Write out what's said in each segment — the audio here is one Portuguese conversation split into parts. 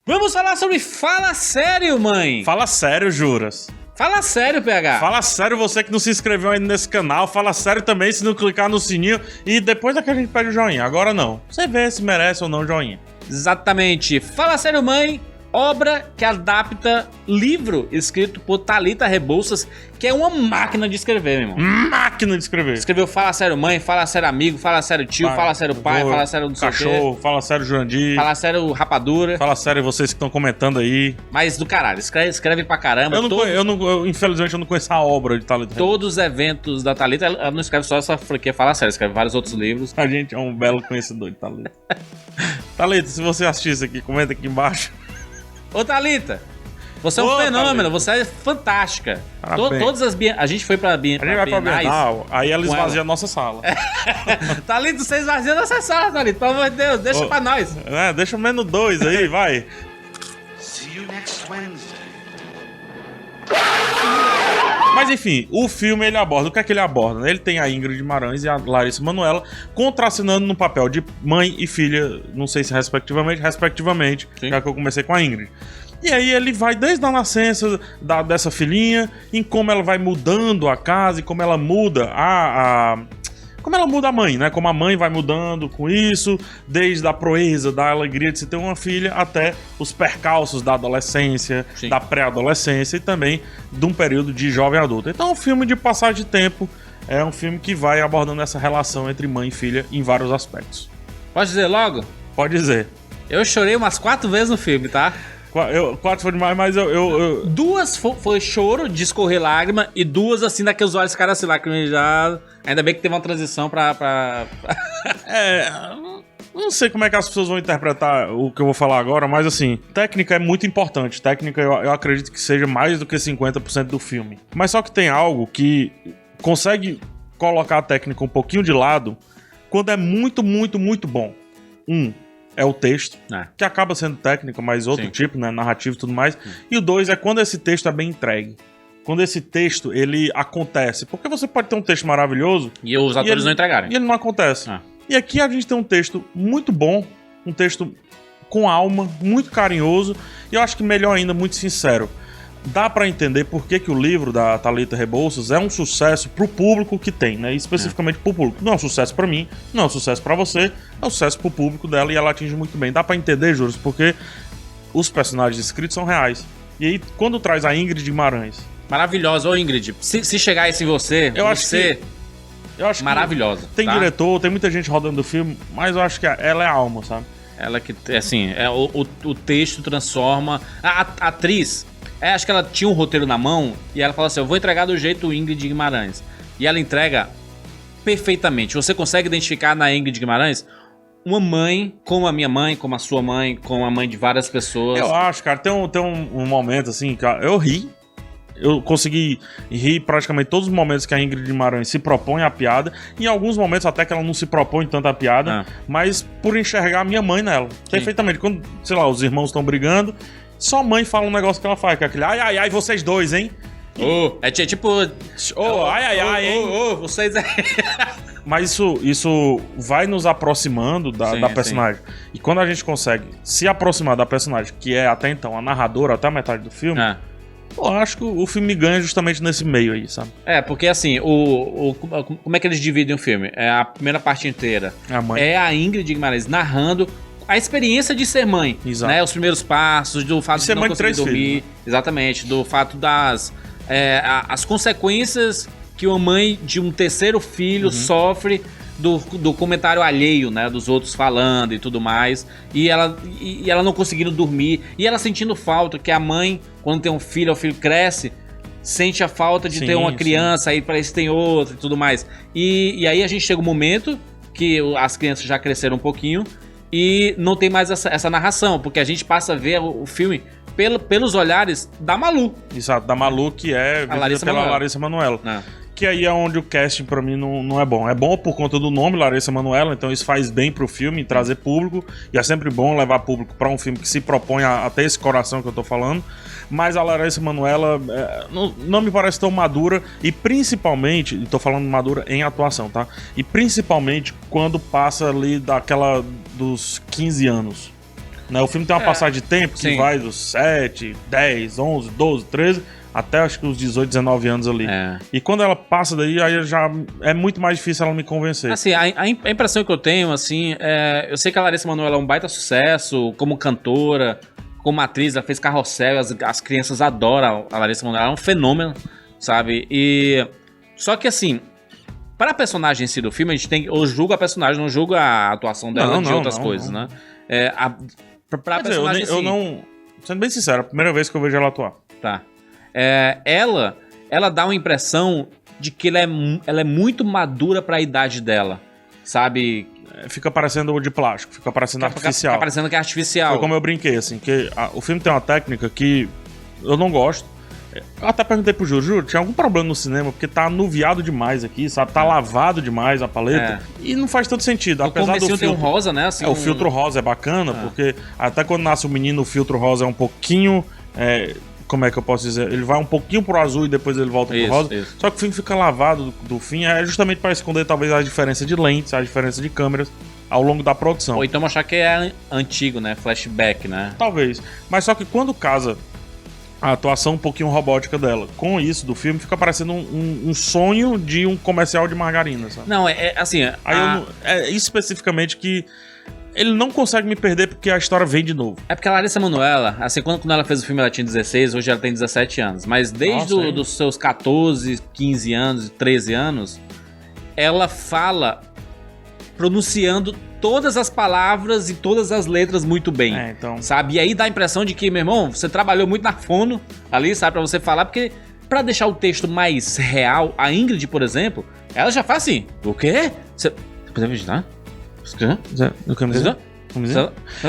Vamos falar sobre Fala Sério, mãe. Fala sério, Juras. Fala sério, PH. Fala sério você que não se inscreveu ainda nesse canal. Fala sério também se não clicar no sininho. E depois é que a gente pede o joinha. Agora não. Você vê se merece ou não o joinha. Exatamente. Fala Sério, mãe. Obra que adapta livro escrito por Thalita Rebouças, que é uma máquina de escrever, meu irmão. Máquina de escrever. Escreveu Fala Sério Mãe, Fala Sério Amigo, Fala Sério Tio, Fala Sério Pai, Fala Sério não sei o quê. Cachorro, Fala sério, Jurandir. Fala Sério Rapadura. Fala sério vocês que estão comentando aí. Mas do caralho, escreve pra caramba. Infelizmente eu não conheço a obra de Thalita. Todos os eventos da Thalita, ela não escreve só essa franquia Fala Sério, escreve vários outros livros. A gente é um belo conhecedor de Thalita. Thalita, se você assistir isso aqui, comenta aqui embaixo. Ô, Thalita, você é um fenômeno, Thalita. Você é fantástica. Todas as a gente foi pra Bienais. A gente vai pra Bienal, aí ela esvazia a nossa sala. Thalita, você esvazia a nossa sala, Thalita. Pelo amor de Deus, deixa pra nós. Deixa menos 2 aí, vai. See you next Wednesday. Mas enfim, o filme ele aborda, o que é que ele aborda? Ele tem a Ingrid Guimarães e a Larissa Manoela contracenando no papel de mãe e filha, não sei se respectivamente, já que eu comecei com a Ingrid. E aí ele vai desde a nascença dessa filhinha, em como ela vai mudando a casa e como ela muda como ela muda a mãe, né? Como a mãe vai mudando com isso, desde a proeza, da alegria de se ter uma filha, até os percalços da adolescência, Sim. da pré-adolescência e também de um período de jovem adulto. Então é um filme de passagem de tempo, é um filme que vai abordando essa relação entre mãe e filha em vários aspectos. Pode dizer logo? Pode dizer. Eu chorei umas 4 vezes no filme, tá? 4 foi demais, mas eu... 2 foi choro de escorrer lágrima e 2 assim daqueles olhos ficaram assim lacrimejados. Ainda bem que teve uma transição pra... Não sei como é que as pessoas vão interpretar o que eu vou falar agora, mas assim, técnica é muito importante. Técnica eu acredito que seja mais do que 50% do filme. Mas só que tem algo que consegue colocar a técnica um pouquinho de lado quando é muito, muito, muito bom. É o texto, que acaba sendo técnica, mas outro Sim. tipo, né? Narrativo e tudo mais. E o 2 é quando esse texto é bem entregue. Quando esse texto, ele acontece. Porque você pode ter um texto maravilhoso... E os atores não entregarem. E ele não acontece. E aqui a gente tem um texto muito bom, um texto com alma, muito carinhoso, e eu acho que melhor ainda, muito sincero. Dá pra entender por que o livro da Thalita Rebouças é um sucesso pro público que tem, né? Especificamente pro público. Não é um sucesso pra mim, não é um sucesso pra você, é um sucesso pro público dela e ela atinge muito bem. Dá pra entender, Juros, porque os personagens escritos são reais. E aí, quando traz a Ingrid Guimarães... Maravilhosa, ô Ingrid. Se chegar isso em você, eu acho maravilhosa. Tem diretor, tem muita gente rodando o filme, mas eu acho que ela é a alma, sabe? Ela que, assim, o texto transforma... A atriz... acho que ela tinha um roteiro na mão e ela fala assim, eu vou entregar do jeito Ingrid Guimarães. E ela entrega perfeitamente. Você consegue identificar na Ingrid Guimarães uma mãe, como a minha mãe, como a sua mãe, como a mãe de várias pessoas. Eu acho, cara, tem um momento assim, que eu ri. Eu consegui rir praticamente todos os momentos que a Ingrid Guimarães se propõe a piada. Em alguns momentos até que ela não se propõe tanto a piada, mas por enxergar a minha mãe nela. Sim. Perfeitamente. Quando, sei lá, os irmãos estão brigando... Só a mãe fala um negócio que ela faz, que é aquele ai, vocês dois, hein? É tipo... hein? Vocês... Mas isso vai nos aproximando da personagem. Sim. E quando a gente consegue se aproximar da personagem, que é até então a narradora, até a metade do filme... Eu acho que o filme ganha justamente nesse meio aí, sabe? Porque assim, como é que eles dividem o filme? A primeira parte inteira é a Ingrid Guimarães narrando... A experiência de ser mãe, Exato. Né? Os primeiros passos, do fato de não conseguir dormir. Filhos, né? Exatamente, do fato das... as consequências que uma mãe de um terceiro filho sofre do comentário alheio, né? Dos outros falando e tudo mais. E ela não conseguindo dormir. E ela sentindo falta, que a mãe, quando tem um filho, o filho cresce... Sente a falta de ter uma criança, aí parece que tem outra e tudo mais. E aí a gente chega um momento que as crianças já cresceram um pouquinho... E não tem mais essa narração, porque a gente passa a ver o filme pelos olhares da Malu. Exato, da Malu, que é vivida pela Larissa Manoela. Que aí é onde o casting pra mim não é bom. É bom por conta do nome, Larissa Manoela, então isso faz bem pro filme, trazer público. E é sempre bom levar público pra um filme que se propõe a ter esse coração que eu tô falando. Mas a Larissa Manoela não me parece tão madura. E principalmente, e tô falando madura em atuação, tá? E principalmente quando passa ali dos 15 anos. Né? O filme tem uma passagem de tempo que vai dos 7, 10, 11, 12, 13... até acho que os 18, 19 anos ali. E quando ela passa daí, aí já é muito mais difícil ela me convencer. Assim, a impressão que eu tenho, assim, eu sei que a Larissa Manoela é um baita sucesso, como cantora, como atriz, ela fez Carrossel, as crianças adoram a Larissa Manoela, ela é um fenômeno, sabe? Só que assim, para a personagem em si do filme, a gente eu julgo a personagem, não julgo a atuação dela de outras coisas, né? Pra personagem eu não... Sendo bem sincero, é a primeira vez que eu vejo ela atuar. Tá. Ela dá uma impressão de que ela é muito madura pra idade dela, sabe? Fica parecendo de plástico, fica parecendo artificial. Fica parecendo que é artificial. Foi como eu brinquei, assim, que o filme tem uma técnica que eu não gosto. Eu até perguntei pro Júlio, tinha algum problema no cinema, porque tá anuviado demais aqui, sabe? Tá lavado demais a paleta. E não faz tanto sentido. Apesar do filtro, tem um rosa, né? Assim, o filtro rosa é bacana, porque até quando nasce o menino, o filtro rosa é um pouquinho... como é que eu posso dizer? Ele vai um pouquinho pro azul e depois ele volta pro rosa. Isso. Só que o filme fica lavado do fim, justamente para esconder talvez a diferença de lentes, a diferença de câmeras ao longo da produção. Ou então achar que é antigo, né? Flashback, né? Talvez. Mas só que quando casa a atuação um pouquinho robótica dela com isso do filme, fica parecendo um sonho de um comercial de margarina, sabe? Não, assim... é especificamente que ele não consegue me perder porque a história vem de novo. É porque a Larissa Manoela, assim, quando ela fez o filme ela tinha 16, hoje ela tem 17 anos. Mas desde os seus 14, 15 anos, 13 anos, ela fala pronunciando todas as palavras e todas as letras muito bem, sabe? E aí dá a impressão de que, meu irmão, você trabalhou muito na fono ali, sabe? Pra você falar, porque pra deixar o texto mais real, a Ingrid, por exemplo, ela já faz assim, o quê? Você pode imaginar?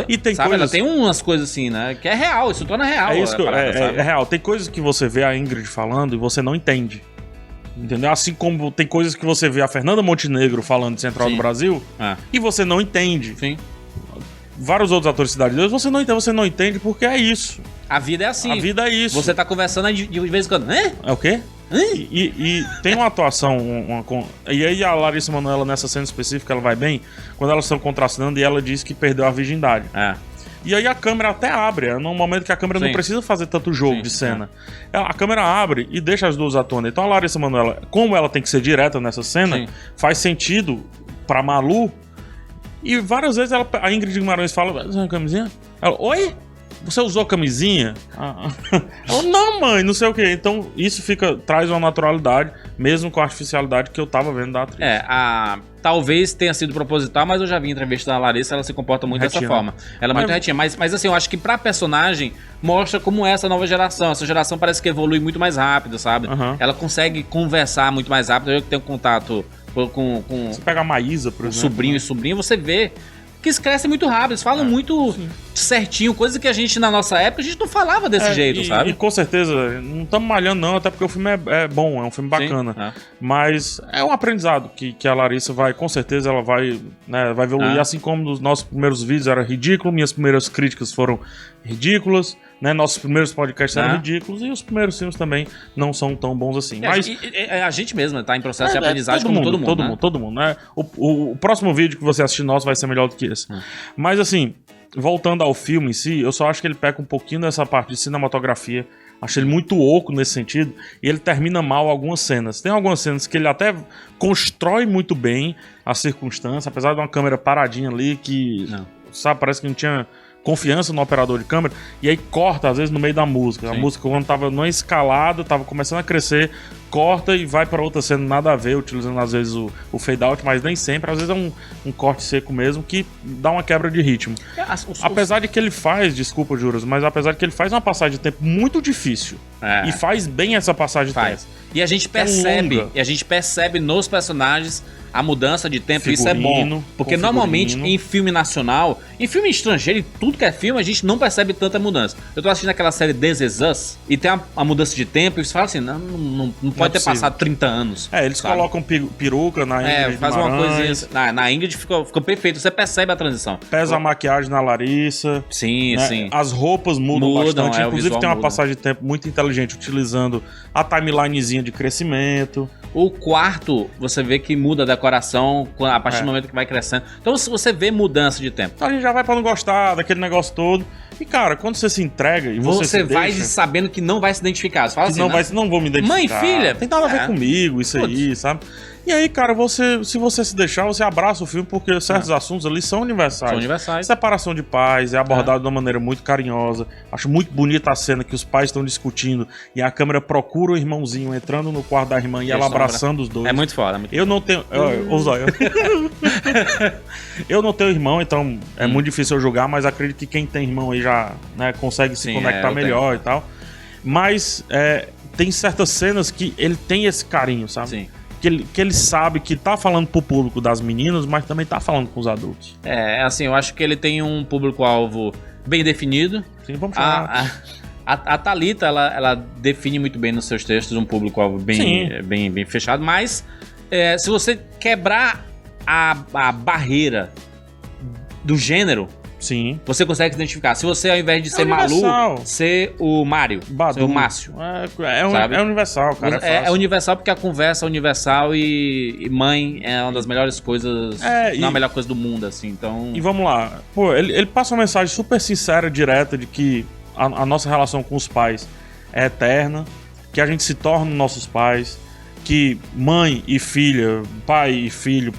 E tem sabe, coisas... ela tem umas coisas assim, né? Que é real, isso torna real. É real. Tem coisas que você vê a Ingrid falando e você não entende. Entendeu? Assim como tem coisas que você vê a Fernanda Montenegro falando de Central do Brasil e você não entende. Sim. Vários outros atores de Cidade de Deus, você não entende porque é isso. A vida é assim. A vida é isso. Você tá conversando de vez em quando. É o quê? E tem uma atuação, e aí a Larissa Manoela nessa cena específica, ela vai bem, quando elas estão contracenando e ela diz que perdeu a virgindade. E aí a câmera até abre, num momento que a câmera não precisa fazer tanto jogo de cena. A câmera abre e deixa as duas atuando. Então a Larissa Manoela, como ela tem que ser direta nessa cena, faz sentido pra Malu. E várias vezes a Ingrid Guimarães fala, uma camisinha? Ela, oi? Você usou camisinha? Ela, não, mãe, não sei o que. Então isso traz uma naturalidade, mesmo com a artificialidade que eu tava vendo da atriz. Talvez tenha sido proposital, mas eu já vi em entrevista da Larissa, ela se comporta muito dessa forma. Ela é muito retinha, mas assim, eu acho que pra personagem mostra como é essa nova geração. Essa geração parece que evolui muito mais rápido, sabe? Ela consegue conversar muito mais rápido. Eu que tenho contato com você pega a Maísa, por exemplo, sobrinho e sobrinha, você vê que eles crescem muito rápido, eles falam muito certinho, coisa que a gente, na nossa época, a gente não falava desse jeito, sabe? E com certeza, não estamos malhando não, até porque o filme é bom, é um filme bacana. Mas é um aprendizado que a Larissa vai, com certeza, ela vai evoluir, assim como nos nossos primeiros vídeos era ridículo, minhas primeiras críticas foram ridículas, né? Nossos primeiros podcasts eram ridículos e os primeiros filmes também não são tão bons assim. Mas a gente mesmo tá em processo de aprendizagem como todo mundo. Todo mundo, né? O próximo vídeo que você assistir nosso vai ser melhor do que esse. Mas assim, voltando ao filme em si, eu só acho que ele peca um pouquinho dessa parte de cinematografia. Acho ele muito oco nesse sentido. E ele termina mal algumas cenas. Tem algumas cenas que ele até constrói muito bem a circunstância, apesar de uma câmera paradinha ali que, sabe, parece que não tinha confiança no operador de câmera, e aí corta às vezes no meio da música. A música, quando tava numa escalada, tava começando a crescer, corta e vai pra outra cena, nada a ver, utilizando às vezes o fade out, mas nem sempre, às vezes é um corte seco mesmo, que dá uma quebra de ritmo. Apesar de que ele faz, desculpa, Juras, mas apesar de que ele faz uma passagem de tempo muito difícil, e faz bem essa passagem de tempo. E a gente percebe nos personagens a mudança de tempo, isso é bom. Porque normalmente em filme nacional, em filme estrangeiro, em tudo que é filme, a gente não percebe tanta mudança. Eu tô assistindo aquela série This Is Us e tem a mudança de tempo e você fala assim, não pode ter passado 30 anos. Eles colocam peruca na Ingrid. Faz uma coisinha. Na Ingrid ficou perfeito, você percebe a transição. Pesa a maquiagem na Larissa. Sim. As roupas mudam bastante. Inclusive tem uma passagem de tempo muito inteligente, utilizando a timelinezinha de crescimento. O quarto, você vê que muda a decoração a partir do momento que vai crescendo. Então você vê mudança de tempo. Então a gente já vai pra não gostar daquele negócio todo. E, cara, quando você se entrega e você vai deixa, sabendo que não vai se identificar. Você fala assim, não vou me identificar. Mãe, filha? Tem nada a ver comigo, isso aí, sabe? E aí, cara, se você se deixar, você abraça o filme, porque certos assuntos ali são universais. São universais. Separação de pais é abordado de uma maneira muito carinhosa. Acho muito bonita a cena que os pais estão discutindo e a câmera procura o irmãozinho entrando no quarto da irmã e ela abraçando os dois. É muito foda. Eu não tenho... Eu não tenho irmão, então é muito difícil eu julgar, mas acredito que quem tem irmão aí já, né, consegue se conectar melhor e tal. Mas tem certas cenas que ele tem esse carinho, sabe? Sim. Que ele sabe que tá falando pro público das meninas, mas também tá falando com os adultos. Assim, eu acho que ele tem um público-alvo bem definido. Sim, vamos chamar. A Thalita, ela define muito bem nos seus textos um público-alvo bem fechado, mas se você quebrar a barreira do gênero, sim, você consegue se identificar. Se você, ao invés de ser Malu, ser o Mário, ser o Márcio. É universal, cara. É universal porque a conversa é universal e mãe é uma das melhores coisas, não a melhor coisa do mundo, assim, então... E vamos lá. Pô, ele passa uma mensagem super sincera, direta, de que a nossa relação com os pais é eterna, que a gente se torna nossos pais, que mãe e filha, pai e filho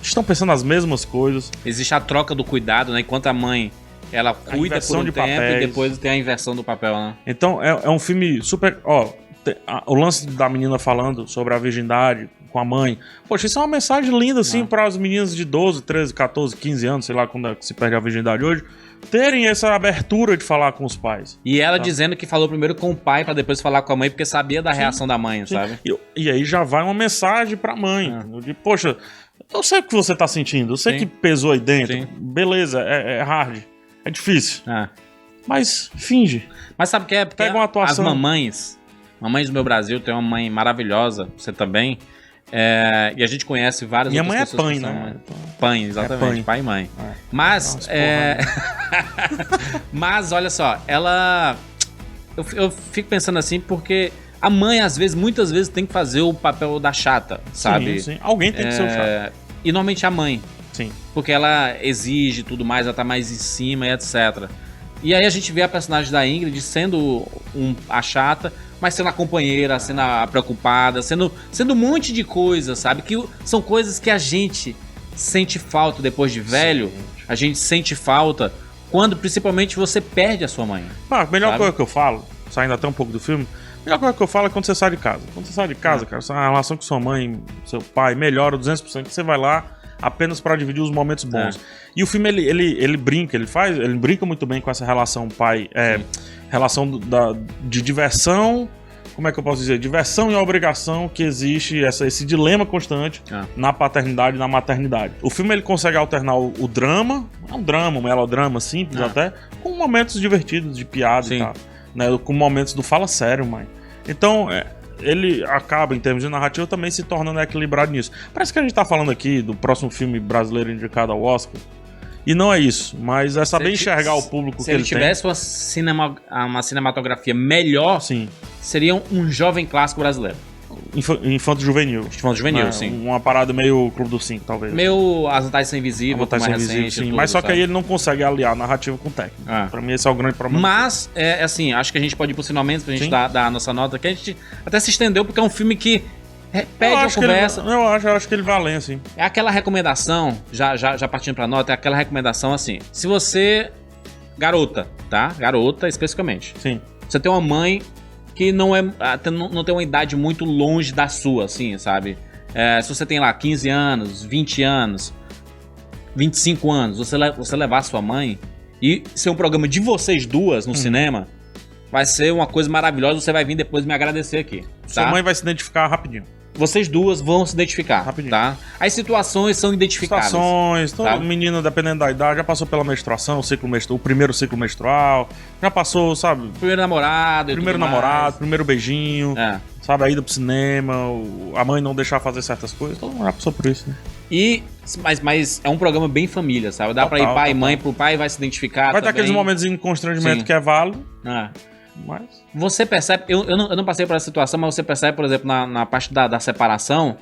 estão pensando as mesmas coisas. Existe a troca do cuidado, né? Enquanto a mãe, ela cuida por um tempo e depois tem a inversão do papel, né? Então, é um filme super... o lance da menina falando sobre a virgindade com a mãe. Poxa, isso é uma mensagem linda, assim, para as meninas de 12, 13, 14, 15 anos, sei lá, quando se perde a virgindade hoje, terem essa abertura de falar com os pais. E ela dizendo que falou primeiro com o pai pra depois falar com a mãe, porque sabia da reação da mãe, sabe? E aí já vai uma mensagem pra mãe. De, poxa, eu sei o que você tá sentindo, eu sei que pesou aí dentro. Beleza, é hard, é difícil. Mas finge. Mas sabe o que é? Porque pega uma atuação. As mamães do meu Brasil, tem uma mãe maravilhosa, você também. E a gente conhece várias Minha outras pessoas. Minha mãe é Pai, né? Pai, exatamente. Pai e mãe. Mas, mas, olha só, ela... Eu fico pensando assim porque a mãe, muitas vezes, tem que fazer o papel da chata, sabe? Sim. Alguém tem que ser o chato. E normalmente a mãe. Sim. Porque ela exige tudo mais, ela tá mais em cima e etc. E aí a gente vê a personagem da Ingrid sendo a chata, mas sendo a companheira, sendo a preocupada, sendo um monte de coisas, sabe? Que são coisas que a gente sente falta depois de velho. A gente sente falta quando, principalmente, você perde a sua mãe. A melhor coisa que eu falo, saindo até um pouco do filme, a melhor coisa que eu falo é quando você sai de casa. Quando você sai de casa, cara, a relação com sua mãe, seu pai, melhora 200%, que você vai lá apenas para dividir os momentos bons. E o filme, ele brinca, ele brinca muito bem com essa relação pai, relação de diversão, como é que eu posso dizer? Diversão e obrigação que existe, esse dilema constante na paternidade e na maternidade. O filme, ele consegue alternar o drama, um melodrama simples até, com momentos divertidos, de piada e tal, né? Com momentos do fala sério, mãe. Então, ele acaba, em termos de narrativa, também se tornando equilibrado nisso. Parece que a gente tá falando aqui do próximo filme brasileiro indicado ao Oscar. E não é isso, mas é saber enxergar o público que ele tem. Se ele tivesse uma cinematografia melhor, seria um jovem clássico brasileiro. Infanto-juvenil. Infanto-juvenil, sim. Uma parada meio Clube do 5, talvez. Meio As Vantagens São Invisíveis, mais recente. Sim. Mas só que aí ele não consegue aliar a narrativa com o técnico. Pra mim esse é o grande problema. Mas, assim, acho que a gente pode ir pros finalmente pra gente dar a nossa nota, que a gente até se estendeu, porque é um filme que pede a conversa. Eu acho que ele vale, assim. É aquela recomendação, já partindo pra nota, é aquela recomendação assim, se você, garota especificamente. Sim. Você tem uma mãe que não tem uma idade muito longe da sua, assim, sabe? Se você tem lá 15 anos, 20 anos, 25 anos, você levar sua mãe e ser um programa de vocês duas no cinema, vai ser uma coisa maravilhosa, você vai vir depois me agradecer aqui. Tá? Sua mãe vai se identificar rapidinho. Vocês duas vão se identificar, rapidinho. Tá? As situações são identificadas. Todo menino, dependendo da idade, já passou pela menstruação, o primeiro ciclo menstrual, já passou, sabe? Primeiro namorado, primeiro beijinho, sabe? A ida pro cinema, a mãe não deixar fazer certas coisas, todo mundo já passou por isso, né? Mas é um programa bem família, sabe? Dá pra ir pai e mãe, pro pai vai se identificar. Vai ter aqueles momentos de constrangimento que é válido. Mas... Você percebe, eu não passei por essa situação, mas você percebe, por exemplo, na parte da separação,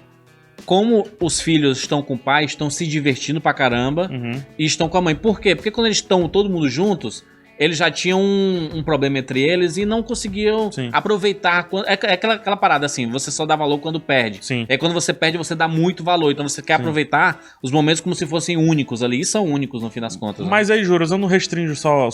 como os filhos estão com o pai, estão se divertindo pra caramba e estão com a mãe. Por quê? Porque quando eles estão todo mundo juntos, eles já tinham um problema entre eles e não conseguiam aproveitar. É aquela parada assim, você só dá valor quando perde. Sim. É quando você perde, você dá muito valor. Então você quer aproveitar os momentos como se fossem únicos ali. E são únicos no fim das contas. Mas aí, Juras, eu não restringo só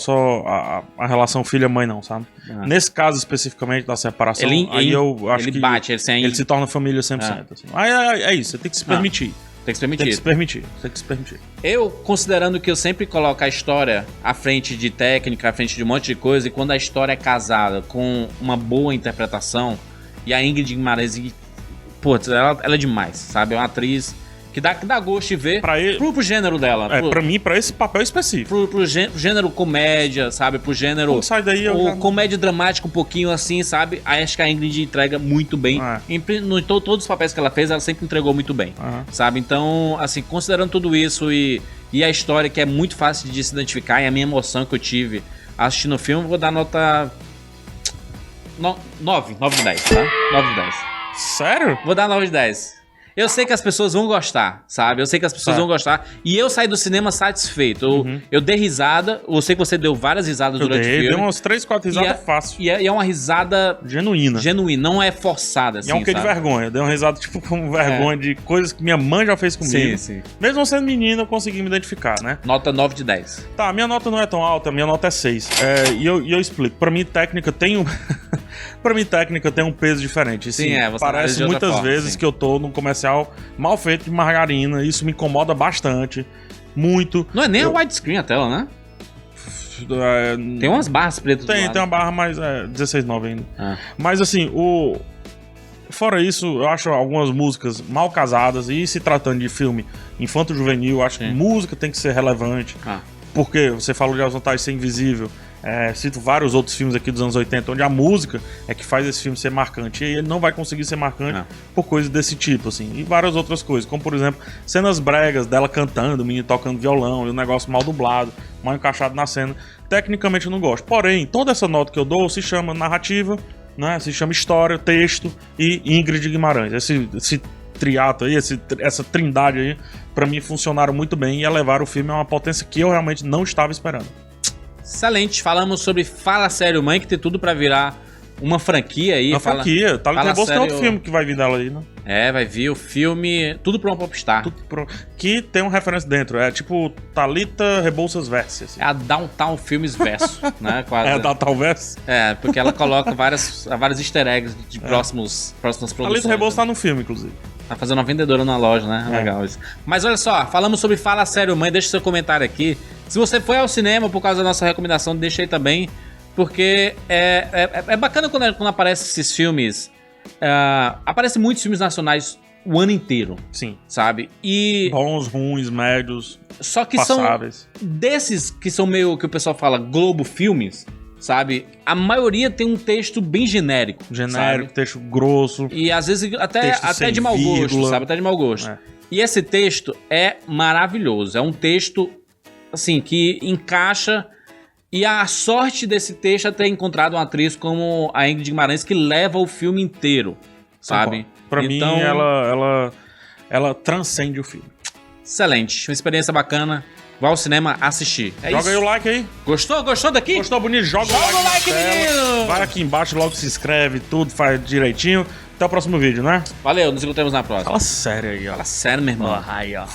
a relação filha-mãe, não, sabe? Nesse caso especificamente da separação, aí eu acho que bate, ele se torna família 100%. Assim. Aí é isso, você tem que se permitir. Tem que se permitir. Eu, considerando que eu sempre coloco a história à frente de técnica, à frente de um monte de coisa, e quando a história é casada com uma boa interpretação, e a Ingrid Guimarães, putz, ela é demais, sabe? É uma atriz que dá gosto de ver pro gênero dela. Pra mim, pra esse papel específico. Pro gênero comédia, sabe? Pro gênero... sai daí, comédia dramática um pouquinho assim, sabe? Aí acho que a Ingrid entrega muito bem. Todos os papéis que ela fez, ela sempre entregou muito bem, sabe? Então, assim, considerando tudo isso e a história que é muito fácil de se identificar e a minha emoção que eu tive assistindo o filme, vou dar nota 9 de 10, tá? 9 de 10. Sério? Vou dar 9 de 10. Eu sei que as pessoas vão gostar, sabe? Eu sei que as pessoas vão gostar. E eu saí do cinema satisfeito. Eu dei risada. Eu sei que você deu várias risadas durante o filme. Deu umas 3, 4 risadas fácil. E é uma risada... Genuína. Não é forçada, assim, e é um quê de vergonha. Deu uma risada, tipo, com vergonha de coisas que minha mãe já fez comigo. Sim. Mesmo sendo menina, eu consegui me identificar, né? Nota 9 de 10. Tá, minha nota não é tão alta. Minha nota é 6. E eu explico. Pra mim, técnica tem um... Pra mim, técnica tem um peso diferente. Sim, parece muitas vezes que eu tô num comercial mal feito de margarina. Isso me incomoda bastante. Muito. Não é nem a widescreen a tela, né? Tem umas barras pretas do lado. Tem uma barra, mas 16:9 ainda. Mas assim, fora isso, eu acho algumas músicas mal casadas. E se tratando de filme infanto-juvenil, eu acho que música tem que ser relevante. Porque você falou de As Vantagens de Ser Invisível. Cito vários outros filmes aqui dos anos 80 onde a música é que faz esse filme ser marcante, e ele não vai conseguir ser marcante por coisas desse tipo, assim, e várias outras coisas, como por exemplo, cenas bregas dela cantando, o menino tocando violão, e o negócio mal dublado, mal encaixado na cena. Tecnicamente eu não gosto, porém, toda essa nota que eu dou se chama narrativa, né? Se chama história, texto e Ingrid Guimarães. Esse triato aí, essa trindade aí, pra mim funcionaram muito bem e elevaram o filme a uma potência que eu realmente não estava esperando. Excelente, falamos sobre Fala Sério Mãe, que tem tudo pra virar uma franquia aí. Uma franquia, Thalita Rebouças tem outro filme que vai vir dela aí, né? Vai vir o filme Tudo pra uma Popstar. Que tem uma referência dentro, é tipo Thalita Rebouças Verse. Assim. É a Downtown Filmes Verso, né? Quase. É a Downtown Verse? Porque ela coloca vários easter eggs de próximas produções. Thalita Rebouças tá no filme, inclusive. Tá fazendo uma vendedora na loja, né? Legal isso. Mas olha só, falamos sobre Fala Sério Mãe, deixa seu comentário aqui. Se você foi ao cinema por causa da nossa recomendação, deixa aí também, porque é bacana quando aparecem esses filmes. Aparecem muitos filmes nacionais o ano inteiro. Sim. Sabe? E bons, ruins, médios, só que passáveis. São desses que são meio que o pessoal fala Globo Filmes, sabe? A maioria tem um texto bem genérico. Genérico, sabe? Texto grosso. E às vezes até de mau gosto, sabe? Até de mau gosto. E esse texto é maravilhoso. É um texto, assim, que encaixa. E a sorte desse texto é ter encontrado uma atriz como a Ingrid Guimarães, que leva o filme inteiro, sabe? Pra mim, ela transcende o filme. Excelente. Uma experiência bacana. Vai ao cinema assistir. Joga aí o like aí. Gostou? Gostou daqui? Gostou, bonito? Joga o like, menino! Vai aqui embaixo, logo se inscreve, tudo, faz direitinho. Até o próximo vídeo, né? Valeu, nos encontramos na próxima. Fala sério aí, ó. Fala sério, meu irmão. Aí, ó.